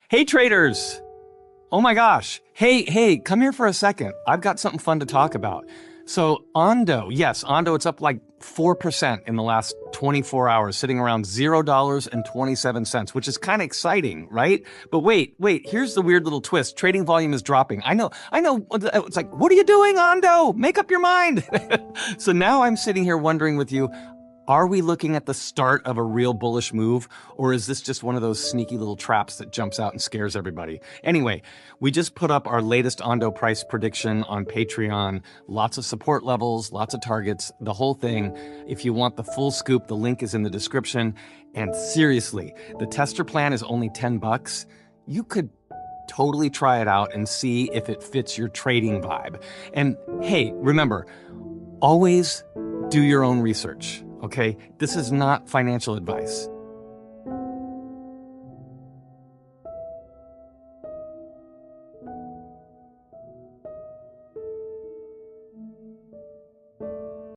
Hey traders! Oh my gosh. Hey, come here for a second. I've got something fun to talk about. So Ondo, yes, Ondo, it's up like 4% in the last 24 hours, sitting around $0.27, which is kind of exciting, right? But wait, here's the weird little twist. Trading volume is dropping. I know. It's like, what are you doing, Ondo? Make up your mind. So now I'm sitting here wondering with you, are we looking at the start of a real bullish move, or is this just one of those sneaky little traps that jumps out and scares everybody? Anyway, we just put up our latest Ondo price prediction on Patreon. Lots of support levels, lots of targets, the whole thing. If you want the full scoop, the link is in the description. And seriously, the tester plan is only $10. You could totally try it out and see if it fits your trading vibe. And hey, remember, always do your own research. Okay, this is not financial advice.